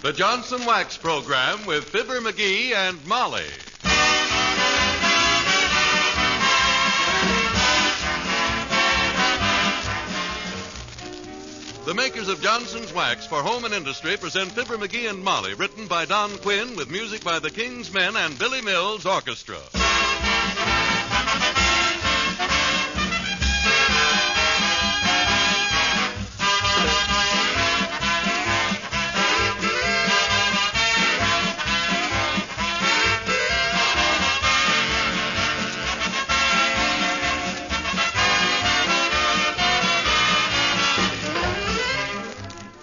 The Johnson Wax Program with Fibber McGee and Molly. The makers of Johnson's Wax for Home and Industry present Fibber McGee and Molly, written by Don Quinn with music by the King's Men and Billy Mills Orchestra.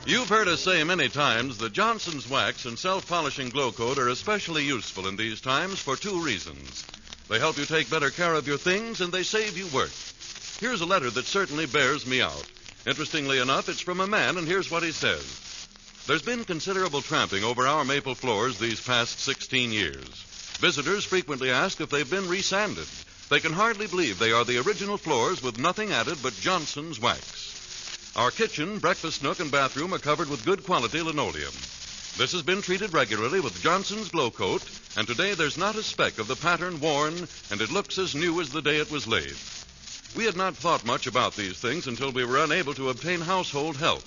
You've heard us say many times that Johnson's Wax and self-polishing glow coat are especially useful in these times for two reasons. They help you take better care of your things, and they save you work. Here's a letter that certainly bears me out. Interestingly enough, it's from a man, and here's what he says. There's been considerable tramping over our maple floors these past 16 years. Visitors frequently ask if they've been resanded. They can hardly believe they are the original floors with nothing added but Johnson's Wax. Our kitchen, breakfast nook, and bathroom are covered with good quality linoleum. This has been treated regularly with Johnson's Glow Coat, and today there's not a speck of the pattern worn, and it looks as new as the day it was laid. We had not thought much about these things until we were unable to obtain household help.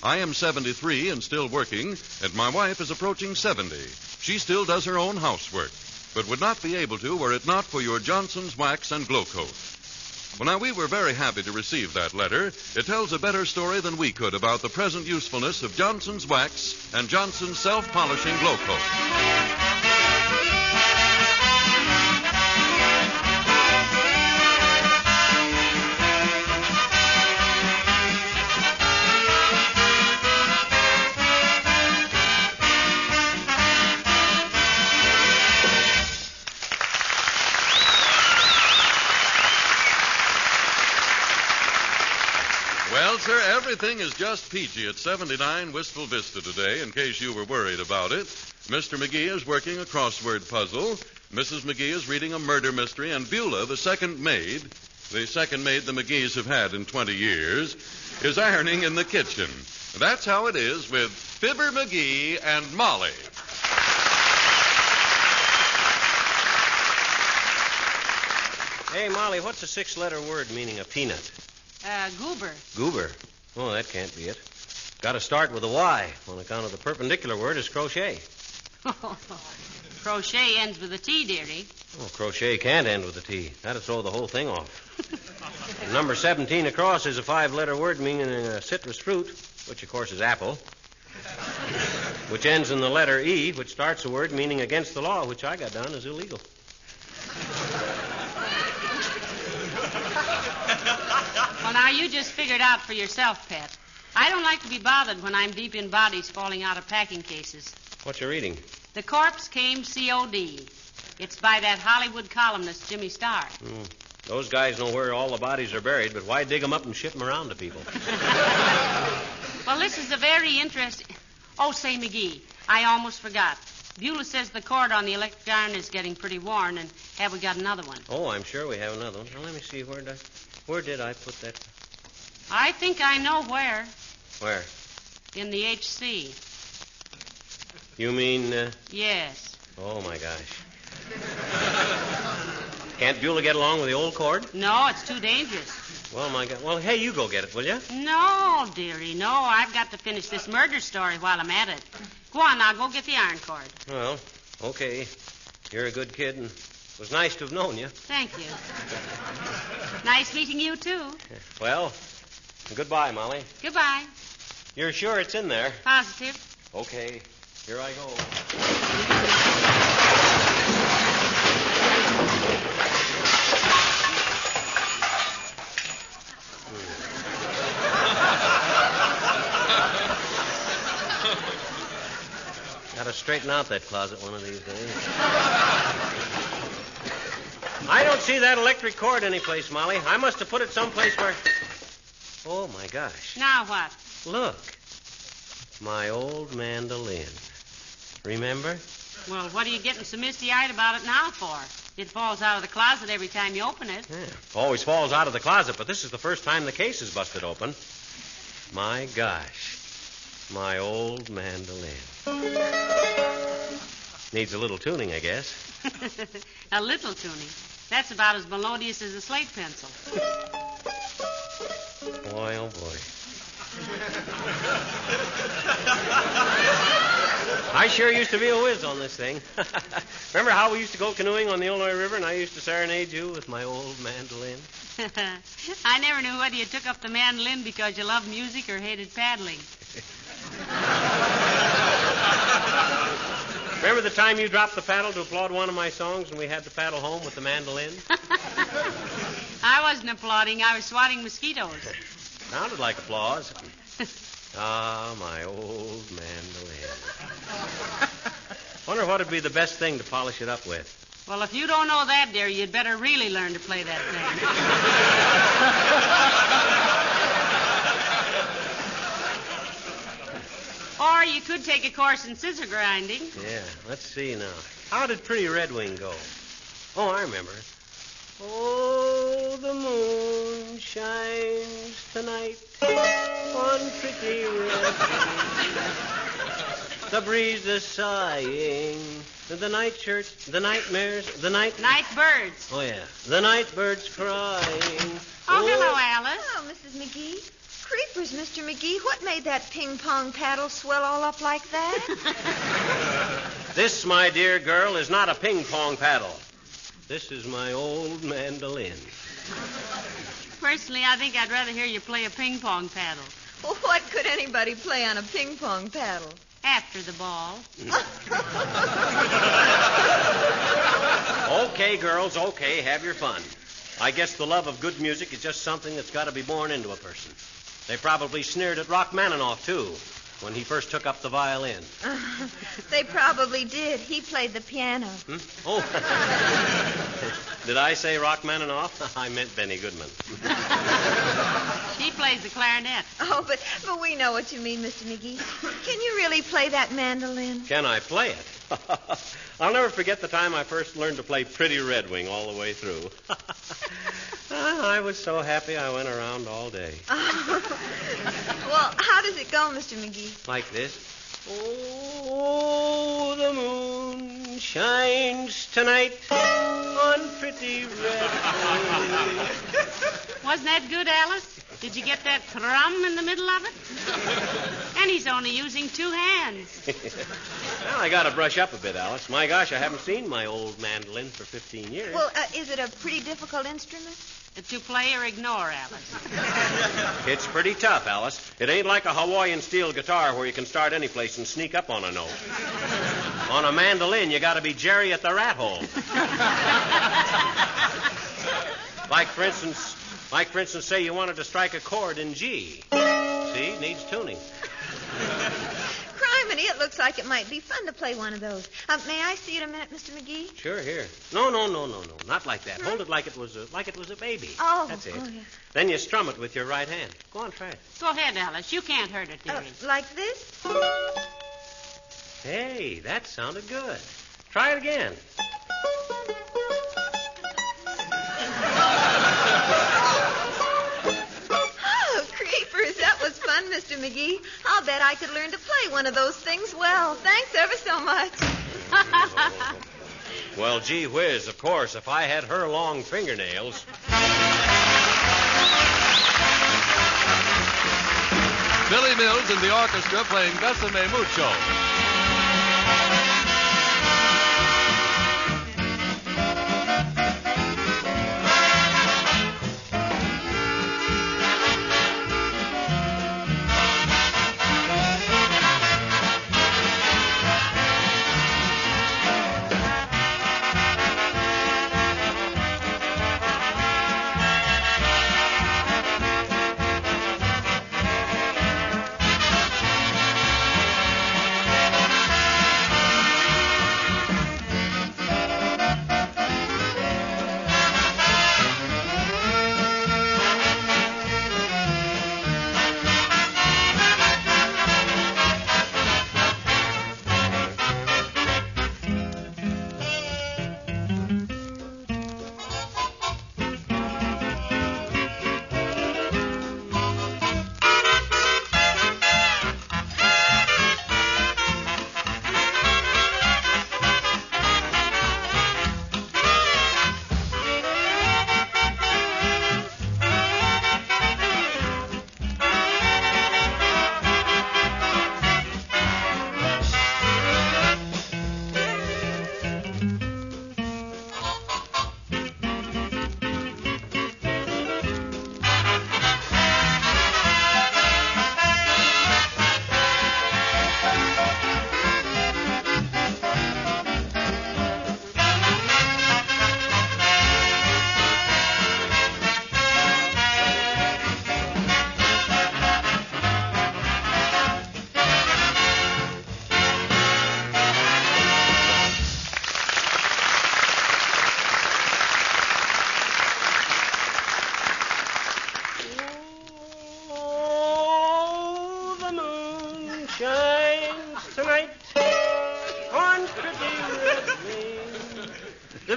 I am 73 and still working, and my wife is approaching 70. She still does her own housework, but would not be able to were it not for your Johnson's Wax and Glow Coat. Well, now, we were very happy to receive that letter. It tells a better story than we could about the present usefulness of Johnson's Wax and Johnson's self-polishing glow coat. Well, sir, everything is just peachy at 79 Wistful Vista today, in case you were worried about it. Mr. McGee is working a crossword puzzle. Mrs. McGee is reading a murder mystery, and Beulah, the second maid the McGees have had in 20 years, is ironing in the kitchen. That's how it is with Fibber McGee and Molly. Hey, Molly, what's a six-letter word meaning a peanut? Goober. Goober? Oh, that can't be it. Got to start with a Y. On account of the perpendicular word is crochet. Crochet ends with a T, dearie. Oh, crochet can't end with a T. That'd throw the whole thing off. Number 17 across is a five-letter word meaning a citrus fruit, which, of course, is apple, which ends in the letter E, which starts a word meaning against the law, which I got down as illegal. Well, now, you just figured out for yourself, Pet. I don't like to be bothered when I'm deep in bodies falling out of packing cases. What you reading? The Corpse Came C.O.D. It's by that Hollywood columnist, Jimmy Starr. Those guys know where all the bodies are buried, but why dig them up and ship them around to people? Well, this is a very interesting... Oh, say, McGee, I almost forgot. Beulah says the cord on the electric iron is getting pretty worn, and have we got another one? Oh, I'm sure we have another one. Now, let me see, where did I put that? I think I know where. Where? In the HC. You mean... Yes. Oh, my gosh. Can't Beulah get along with the old cord? No, it's too dangerous. Well, my God. Well, hey, you go get it, will you? No, dearie, no. I've got to finish this murder story while I'm at it. Go on now, go get the iron cord. Well, okay. You're a good kid, and it was nice to have known you. Thank you. Nice meeting you, too. Well, goodbye, Molly. Goodbye. You're sure it's in there? Positive. Okay. Here I go. Gotta straighten out that closet one of these days. I don't see that electric cord anyplace, Molly. I must have put it someplace where... Oh, my gosh. Now what? Look. My old mandolin. Remember? Well, what are you getting so misty-eyed about it now for? It falls out of the closet every time you open it. Yeah, always falls out of the closet, but this is the first time the case is busted open. My gosh. my old mandolin. Needs a little tuning, I guess. A little tuning. That's about as melodious as a slate pencil. Boy, oh boy. I sure used to be a whiz on this thing. Remember how we used to go canoeing on the Illinois River and I used to serenade you with my old mandolin? I never knew whether you took up the mandolin because you loved music or hated paddling. Remember the time you dropped the paddle to applaud one of my songs and we had to paddle home with the mandolin? I wasn't applauding. I was swatting mosquitoes. Sounded like applause. Ah, my old mandolin. Wonder what would be the best thing to polish it up with. Well, if you don't know that, dear, you'd better really learn to play that thing. Or you could take a course in scissor grinding. Yeah, let's see now. How did Pretty Red Wing go? Oh, I remember. Oh, the moon shines tonight on Pretty Red Wing. The breeze is sighing. The nightmares. Night birds. Oh, yeah. The night birds crying. Oh, hello, Alice. Oh, Mrs. McGee. Creepers, Mr. McGee. What made that ping-pong paddle swell all up like that? This, my dear girl, is not a ping-pong paddle. This is my old mandolin. Personally, I think I'd rather hear you play a ping-pong paddle. Well, what could anybody play on a ping-pong paddle? After the ball. Okay, girls, okay, have your fun. I guess the love of good music is just something that's got to be born into a person. They probably sneered at Rachmaninoff, too, when he first took up the violin. They probably did. He played the piano. Oh. Did I say Rachmaninoff? I meant Benny Goodman. She plays the clarinet. Oh, but we know what you mean, Mr. McGee. Can you really play that mandolin? Can I play it? I'll never forget the time I first learned to play Pretty Red Wing all the way through. I was so happy I went around all day. Well, how does it go, Mr. McGee? Like this. Oh, the moon shines tonight on Pretty Red Wing. Wasn't that good, Alice? Did you get that thrum in the middle of it? And he's only using two hands. Well, I got to brush up a bit, Alice. My gosh, I haven't seen my old mandolin for 15 years. Well, is it a pretty difficult instrument? To play or ignore, Alice. It's pretty tough, Alice. It ain't like a Hawaiian steel guitar where you can start any place and sneak up on a note. On a mandolin, you got to be Jerry at the rat hole. Like, for instance, say you wanted to strike a chord in G. See, it needs tuning. Criminy, it looks like it might be fun to play one of those. May I see it a minute, Mr. McGee? Sure, here. No. Not like that. Hold it like it was a baby. Oh. That's it. Oh, yeah. Then you strum it with your right hand. Go on, try it. Go ahead, Alice. You can't hurt it, dearie. Like this? Hey, that sounded good. Try it again. Oh, creepers, that was fun, Mr. McGee. I'll bet I could learn to play one of those things well. Thanks ever so much. Well, gee whiz, of course, if I had her long fingernails. Billy Mills and the orchestra playing Besame Mucho.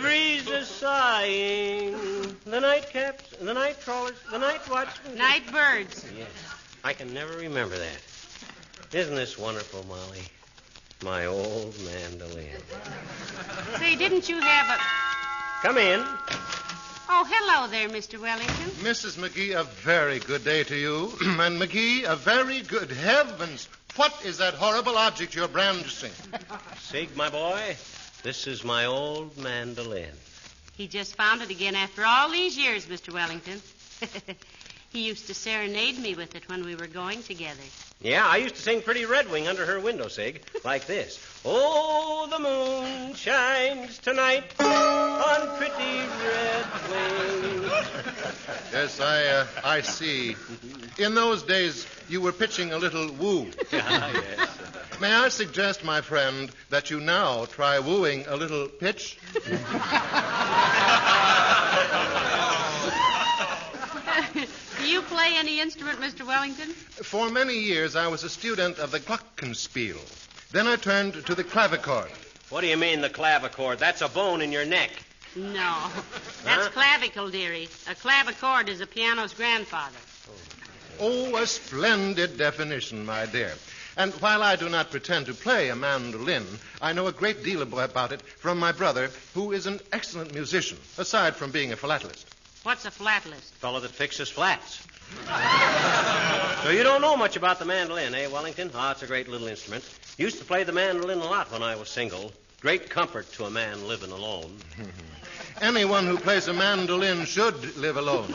breeze is sighing. The night caps, the night trawlers, the night watchmen. Night birds. Yes. I can never remember that. Isn't this wonderful, Molly? My old mandolin. Say, didn't you have a... Come in. Oh, hello there, Mr. Wellington. Mrs. McGee, a very good day to you. And McGee, a very good heavens. What is that horrible object you're brandishing? Sig, my boy, this is my old mandolin. He just found it again after all these years, Mr. Wellington. He used to serenade me with it when we were going together. Yeah, I used to sing Pretty Red Wing under her window, Sig, like this. Oh, the moon shines tonight on Pretty Red Wing. Yes, I see. In those days, you were pitching a little woo. Yes. May I suggest, my friend, that you now try wooing a little pitch? Do you play any instrument, Mr. Wellington? For many years, I was a student of the glockenspiel. Then I turned to the clavichord. What do you mean, the clavichord? That's a bone in your neck. No. That's clavicle, dearie. A clavichord is a piano's grandfather. Oh, a splendid definition, my dear. And while I do not pretend to play a mandolin, I know a great deal about it from my brother, who is an excellent musician, aside from being a philatelist. What's a flatlist? Fellow that fixes flats. So you don't know much about the mandolin, eh, Wellington? Oh, it's a great little instrument. Used to play the mandolin a lot when I was single. Great comfort to a man living alone. Anyone who plays a mandolin should live alone.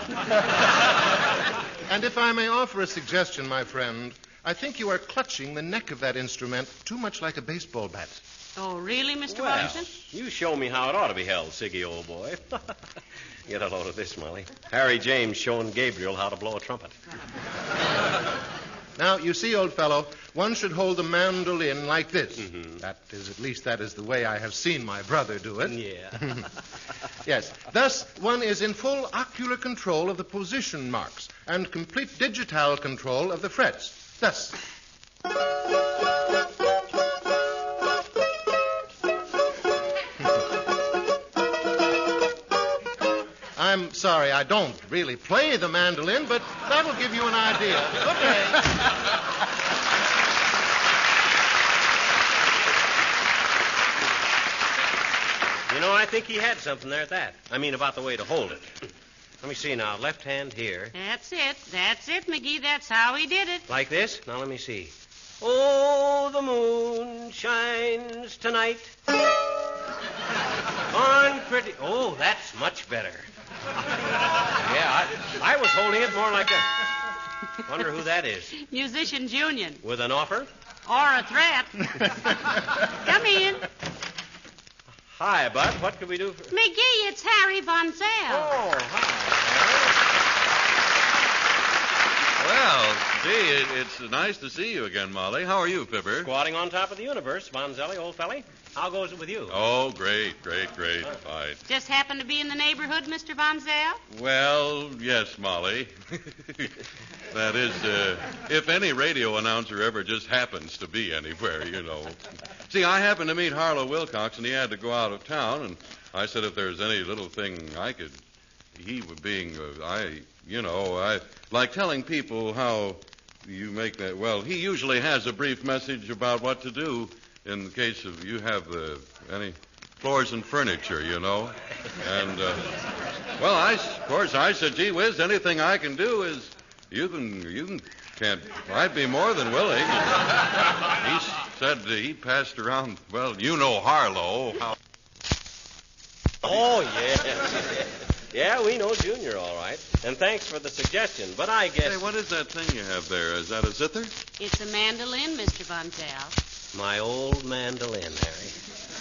And if I may offer a suggestion, my friend, I think you are clutching the neck of that instrument too much like a baseball bat. Oh, really, Mr. Well, Wellington? you show me how it ought to be held, Siggy, old boy. Get a load of this, Molly. Harry James showing Gabriel how to blow a trumpet. Now, you see, old fellow, one should hold a mandolin like this. Mm-hmm. That is the way I have seen my brother do it. Yeah. Yes. Thus, one is in full ocular control of the position marks and complete digital control of the frets. Thus. I'm sorry, I don't really play the mandolin, but that'll give you an idea. Good day. You know, I think he had something there at that. I mean, about the way to hold it. Let me see now. Left hand here. That's it, McGee. That's how he did it. Like this? Now, let me see. Oh, the moon shines tonight on pretty... Oh, that's much better. Yeah, I was holding it more like a... Wonder who that is. Musician Junior. With an offer? Or a threat. Come in. Hi, Bud. What could we do for... McGee, it's Harry Von Zell. Oh, hi. Well, gee, it's nice to see you again, Molly. How are you, Fibber? Squatting on top of the universe, Bonzelli, old felly. How goes it with you? Oh, great. Fine. Just happened to be in the neighborhood, Mr. Von Zell? Well, yes, Molly. That is, if any radio announcer ever just happens to be anywhere, you know. See, I happened to meet Harlow Wilcox, and he had to go out of town, and I said if there's any little thing I could... He being, I like telling people how you make that... Well, he usually has a brief message about what to do in the case of you have any floors and furniture, you know. And, well, I said, gee whiz, anything I can do is I'd be more than willing. And he said he passed around, well, you know Harlow. Oh, yeah. Yeah, we know Junior, all right. And thanks for the suggestion, but I guess... Hey, what is that thing you have there? Is that a zither? It's a mandolin, Mr. Von Zell. My old mandolin, Harry.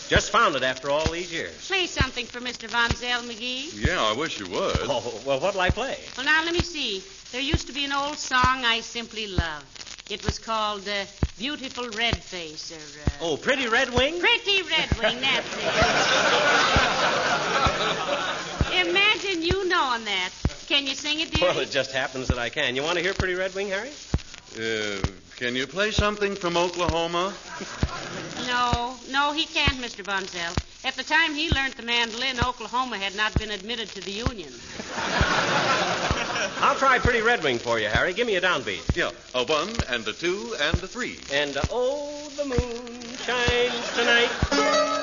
Just found it after all these years. Play something for Mr. Von Zell, McGee. Yeah, I wish you would. Oh, well, what'll I play? Well, now, let me see. There used to be an old song I simply loved. It was called Beautiful Red Face, or... Oh, Pretty Red Wing? Pretty Red Wing, that's it. Imagine you knowing that. Can you sing it, dear? Well, it just happens that I can. You want to hear Pretty Red Wing, Harry? Can you play something from Oklahoma? No, he can't, Mr. Von Zell. At the time he learned the mandolin, Oklahoma had not been admitted to the Union. I'll try Pretty Red Wing for you, Harry. Give me a downbeat. Yeah, a 1 and a 2 and a 3. And, oh, the moon shines tonight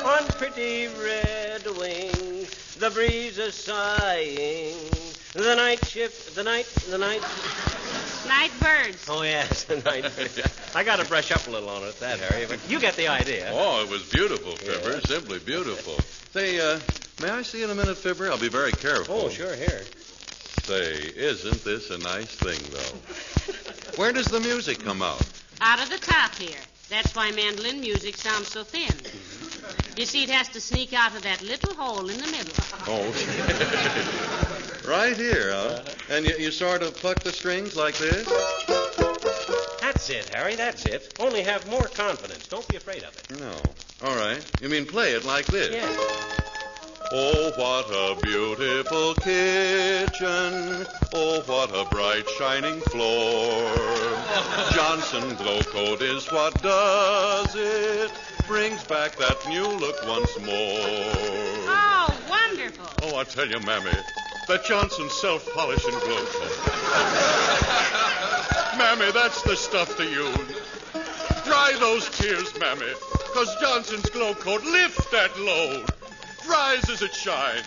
on Pretty Red Wing. The breeze is sighing. The night shift, the night... Night birds. Oh, yes, the night birds. I got to brush up a little on it, that, Harry, but you get the idea. Oh, it was beautiful, Fibber. Yes. Simply beautiful. Say, may I see you in a minute, Fibber? I'll be very careful. Oh, sure, here. Say, isn't this a nice thing, though? Where does the music come out? Out of the top here. That's why mandolin music sounds so thin. You see, it has to sneak out of that little hole in the middle. Oh, right here, huh? And you sort of pluck the strings like this? That's it, Harry, that's it. Only have more confidence. Don't be afraid of it. No. All right. You mean play it like this? Yeah. Oh, what a beautiful kitchen. Oh, what a bright, shining floor. Johnson Glow Coat is what does it. Brings back that new look once more. Oh, wonderful. Oh, I tell you, Mammy, that Johnson self-polishing glow coat. Mammy, that's the stuff to use. Dry those tears, Mammy, because Johnson's glow coat lifts that load. Dries as it shines,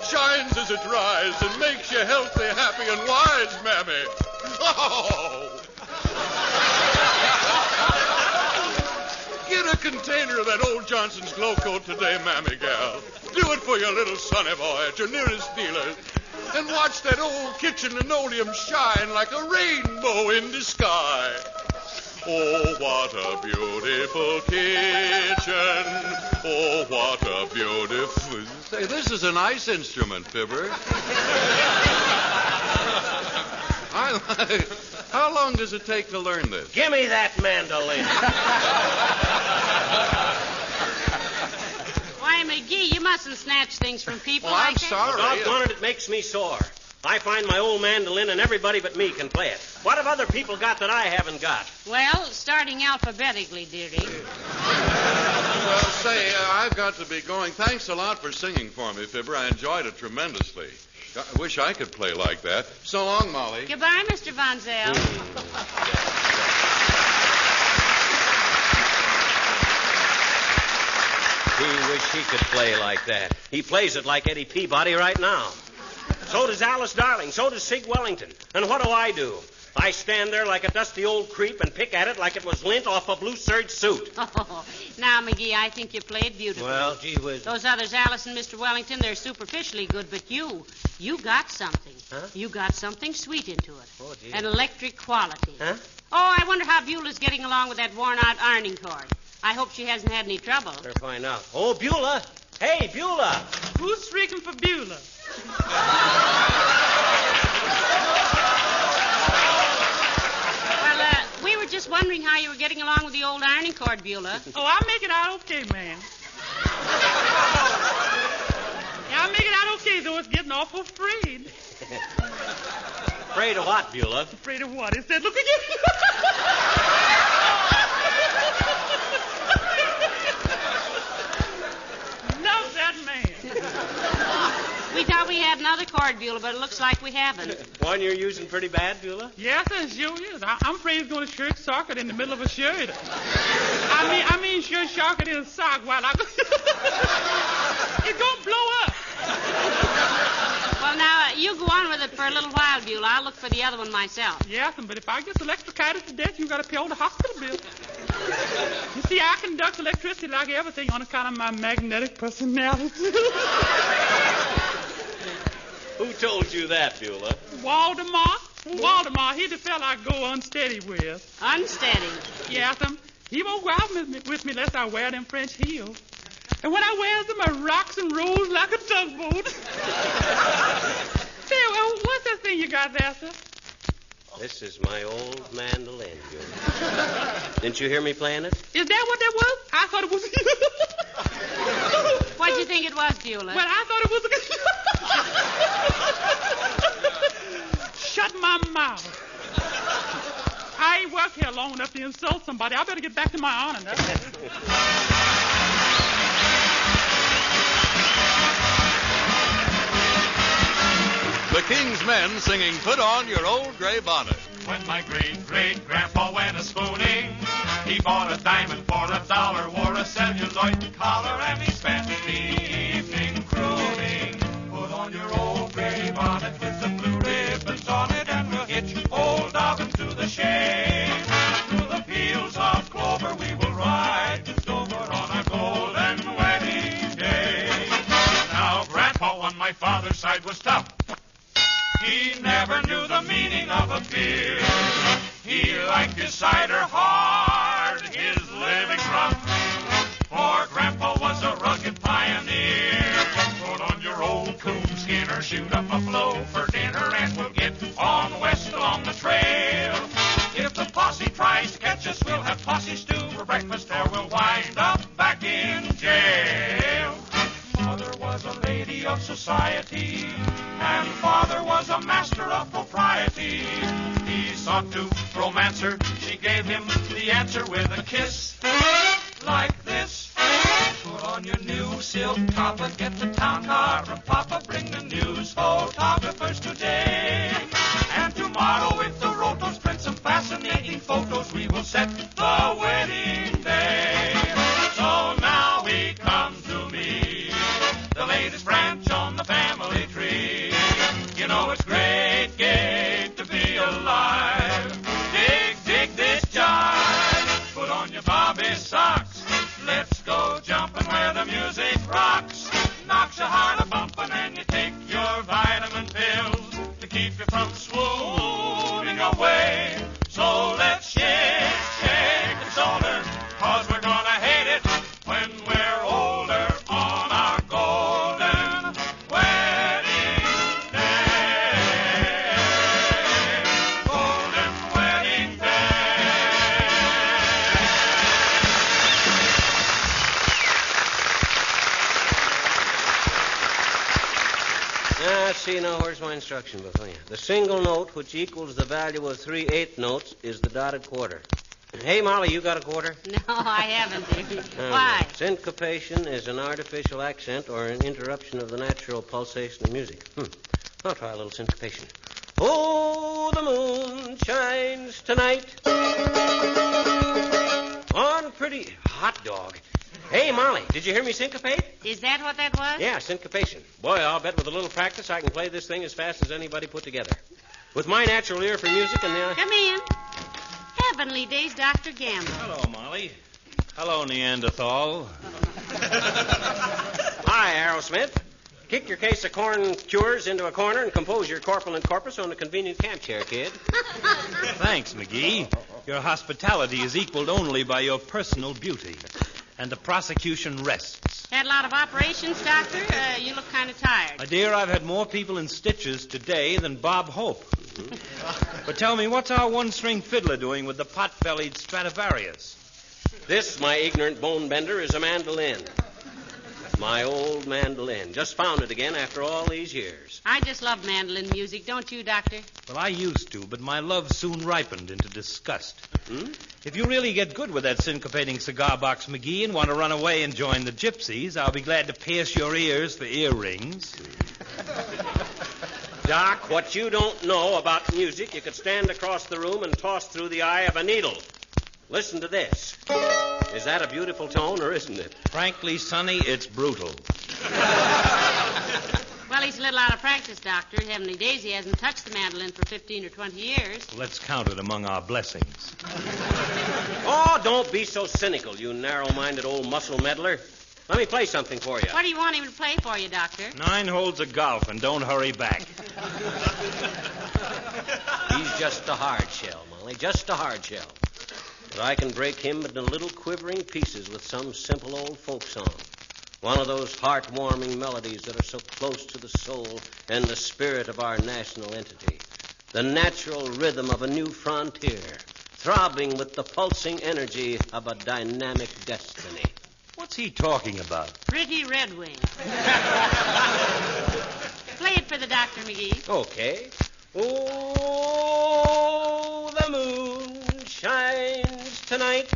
shines as it dries, and makes you healthy, happy, and wise, Mammy. Oh! Get a container of that old Johnson's Glow Coat today, Mammy gal. Do it for your little sonny boy at your nearest dealer. And watch that old kitchen linoleum shine like a rainbow in the sky. Oh, what a beautiful kitchen. Oh, what a beautiful... Say, this is a nice instrument, Fibber. How long does it take to learn this? Give me that mandolin. Why, McGee, you mustn't snatch things from people Well, like I'm that. sorry. Doggone it, it makes me sore. I find my old mandolin and everybody but me can play it. What have other people got that I haven't got? Well, starting alphabetically, dearie. Well, say, I've got to be going. Thanks a lot for singing for me, Fibber. I enjoyed it tremendously. I wish I could play like that. So long, Molly. Goodbye, Mr. Von Zell. He wish he could play like that. He plays it like Eddie Peabody right now. So does Alice Darling. So does Sig Wellington. And what do? I stand there like a dusty old creep and pick at it like it was lint off a blue serge suit. Oh, now, McGee, I think you played beautifully. Well, gee whiz. Those others, Alice and Mr. Wellington, they're superficially good, but you got something. Huh? You got something sweet into it. Oh, gee. An electric quality. Huh? Oh, I wonder how Beulah's getting along with that worn-out ironing cord. I hope she hasn't had any trouble. Better find out. Oh, Beulah. Hey, Beulah. Who's speaking for Beulah? Well, we were just wondering how you were getting along with the old ironing cord, Beulah. Oh, I make it out okay, man. Yeah, I make it out okay, though it's getting awful afraid. Afraid of what, Beulah? Afraid of what? It said, look again. Love that man. We thought we had another cord, Beulah, but it looks like we haven't. One you're using pretty bad, Beulah? Yes, it sure is. I'm afraid it's going to shirt socket in the middle of a shirt. I mean shirt socket in a sock while I... It's going to blow up. Well, now, you go on with it for a little while, Beulah. I'll look for the other one myself. Yes, but if I get electrocuted to death, you got to pay all the hospital bills. You see, I conduct electricity like everything on account of my magnetic personality. Who told you that, Beulah? Waldemar, he's the fella I go unsteady with. Unsteady. Yes, he won't go out with me unless I wear them French heels. And when I wears them, I rocks and rolls like a tugboat. Say, what's that thing you got there, sir? This is my old mandolin, Beulah. Didn't you hear me playing it? Is that what that was? I thought it was... What'd you think it was, Beulah? Well, I thought it was... Shut my mouth. I ain't worked here long enough to insult somebody. I better get back to my honor. That's it. The King's Men singing Put On Your Old Gray Bonnet. When my great-great-grandpa went a-spooning, he bought a diamond for $1, wore a celluloid collar, and he spent the evening crooning. Put on your old gray bonnet with the blue ribbons on it, and we'll hitch old Dobbin to the shade. Through the fields of clover we will ride to Dover on our golden wedding day. Now, Grandpa on my father's side was tough. He never knew the meaning of a beer. He liked his cider hard, his living rough. For Grandpa was a rugged pioneer. Put on your old coonskin or shoot up a flow for dinner, and we'll get on west along the trail. If the posse tries to catch us, we'll have posse stew for breakfast, or we'll wind up back in jail. Mother was a lady of society, and Father was a master of propriety. He sought to romance her. She gave him the answer with a kiss like this. Put on your new silk topper, get the town car from Papa, bring the news photographers today. And tomorrow with the rotos, print some fascinating photos. We will set the wedding day. So now we come to me, the latest branch on the family tree. You know it's great to be alive. Dig this jive. Put on your Bobby socks. Let's go jumping where the music rocks. Knocks your heart a-bumping, and you take your vitamin pills to keep you from swooning away. So let's shake and shoulder, 'cause we're gonna hate it when we're older on our golden wedding day. Golden wedding day. See, now, where's my instruction book? Oh, yeah. The single note, which equals the value of 3/8 notes, is the dotted quarter. Hey, Molly, you got a quarter? No, I haven't, Davy. Why? Syncopation is an artificial accent or an interruption of the natural pulsation of music. I'll try a little syncopation. Oh, the moon shines tonight on pretty hot dog. Hey, Molly, did you hear me syncopate? Is that what that was? Yeah, syncopation. Boy, I'll bet with a little practice I can play this thing as fast as anybody put together. With my natural ear for music and the... Come in. Heavenly days, Dr. Gamble. Hello, Molly. Hello, Neanderthal. Hi, Aerosmith. Kick your case of corn cures into a corner and compose your corpulent corpus on a convenient camp chair, kid. Thanks, McGee. Your hospitality is equaled only by your personal beauty. And the prosecution rests. Had a lot of operations, Doctor? You look kind of tired. My dear, I've had more people in stitches today than Bob Hope. But tell me, what's our one-string fiddler doing with the pot-bellied Stradivarius? This, my ignorant bone bender, is a mandolin. My old mandolin. Just found it again after all these years. I just love mandolin music, don't you, Doctor? Well, I used to, but my love soon ripened into disgust. If you really get good with that syncopating cigar box, McGee, and want to run away and join the gypsies, I'll be glad to pierce your ears for earrings. Doc, what you don't know about music, you could stand across the room and toss through the eye of a needle. Listen to this. Is that a beautiful tone, or isn't it? Frankly, Sonny, it's brutal. Well, he's a little out of practice, Doctor. Heavenly days, he hasn't touched the mandolin for 15 or 20 years. Let's count it among our blessings. Oh, don't be so cynical, you narrow-minded old muscle meddler. Let me play something for you. What do you want him to play for you, Doctor? 9 holes of golf, and don't hurry back. He's just a hard shell, Molly, just a hard shell. But I can break him into little quivering pieces with some simple old folk song. One of those heart-warming melodies that are so close to the soul and the spirit of our national entity. The natural rhythm of a new frontier, throbbing with the pulsing energy of a dynamic destiny. What's he talking about? Pretty Red Wing. Play it for the Doctor, McGee. Okay. Oh, the moon shines tonight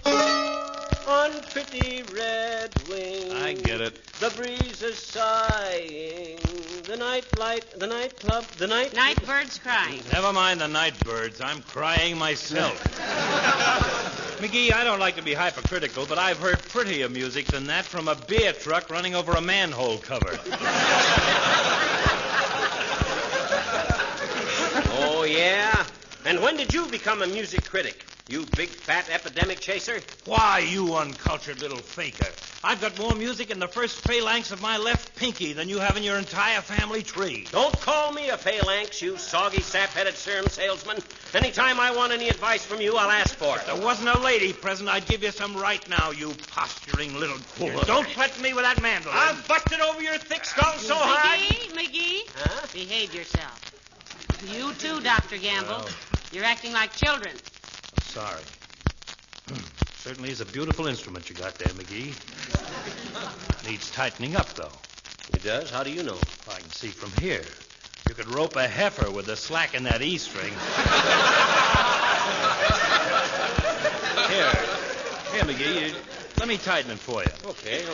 on pretty red wing. I get it. The breeze is sighing. The night club. Night birds crying. Never mind the night birds. I'm crying myself. McGee, I don't like to be hypercritical, but I've heard prettier music than that from a beer truck running over a manhole cover. Oh, yeah? And when did you become a music critic? You big, fat epidemic chaser? Why, you uncultured little faker. I've got more music in the first phalanx of my left pinky than you have in your entire family tree. Don't call me a phalanx, you soggy, sap-headed serum salesman. Anytime I want any advice from you, I'll ask for it. If there wasn't a lady present, I'd give you some right now, you posturing little fool. Don't threaten me with that mandolin. I've busted over your thick skull so hard. McGee, Huh? behave yourself. You too, Dr. Gamble. You're acting like children. Sorry. Certainly is a beautiful instrument you got there, McGee. Needs tightening up, though. It does? How do you know? I can see from here. You could rope a heifer with the slack in that E string. Here, McGee. Let me tighten it for you. Okay.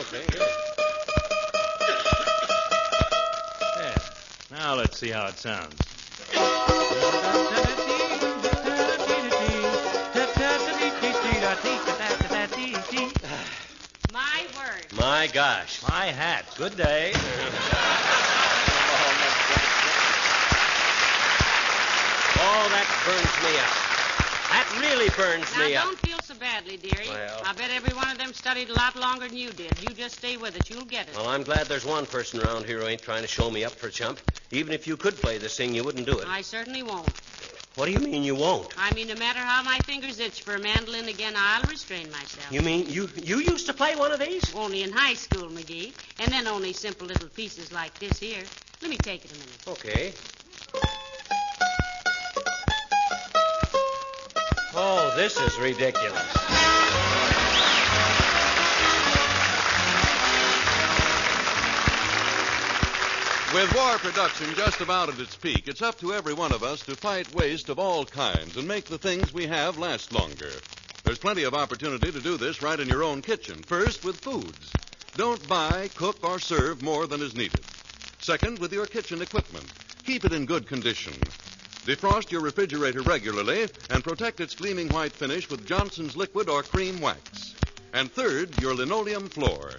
There. Now let's see how it sounds. My word. My gosh. My hat. Good day. Oh, that burns me up. That really burns me Now, up. don't feel so badly, dearie. Well. I bet every one of them studied a lot longer than you did. You just stay with it. You'll get it. Well, I'm glad there's one person around here who ain't trying to show me up for a chump. Even if you could play this thing, you wouldn't do it. I certainly won't. What do you mean you won't? I mean, no matter how my fingers itch for a mandolin again, I'll restrain myself. You mean you used to play one of these? Only in high school, McGee. And then only simple little pieces like this here. Let me take it a minute. Okay. Oh, this is ridiculous. With war production just about at its peak, it's up to every one of us to fight waste of all kinds and make the things we have last longer. There's plenty of opportunity to do this right in your own kitchen. First, with foods. Don't buy, cook, or serve more than is needed. Second, with your kitchen equipment. Keep it in good condition. Defrost your refrigerator regularly and protect its gleaming white finish with Johnson's liquid or cream wax. And third, your linoleum floor.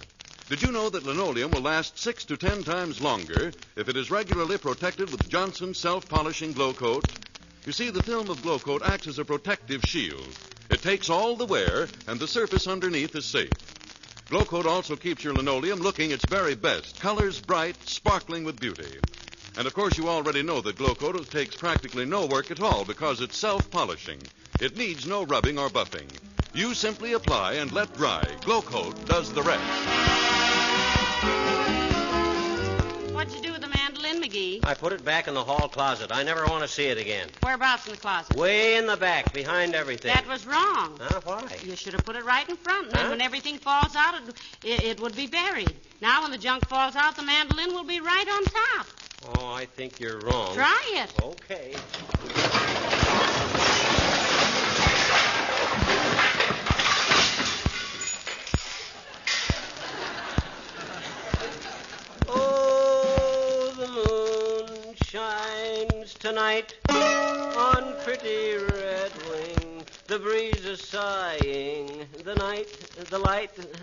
Did you know that linoleum will last 6 to 10 times longer if it is regularly protected with Johnson's self-polishing Glow Coat? You see, the film of Glow Coat acts as a protective shield. It takes all the wear, and the surface underneath is safe. Glow Coat also keeps your linoleum looking its very best, colors bright, sparkling with beauty. And, of course, you already know that Glow Coat takes practically no work at all because it's self-polishing. It needs no rubbing or buffing. You simply apply and let dry. Glow Coat does the rest. What'd you do with the mandolin, McGee? I put it back in the hall closet. I never want to see it again. Whereabouts in the closet? Way in the back, behind everything. That was wrong. Huh? Why? You should have put it right in front. And then Huh? when everything falls out, it would be buried. Now when the junk falls out, the mandolin will be right on top. Oh, I think you're wrong. Try it. Okay. Oh, the moon shines tonight on pretty red wing. The breeze is sighing.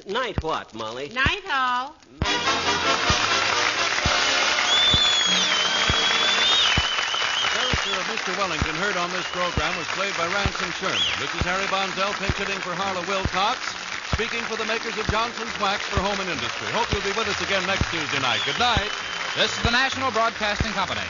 Night what, Molly? Night all. The character of Mr. Wellington heard on this program was played by Ransom Sherman. This is Harry Bonzell pinch hitting for Harlow Wilcox, speaking for the makers of Johnson's Wax for Home and Industry. Hope you'll be with us again next Tuesday night. Good night. This is the National Broadcasting Company.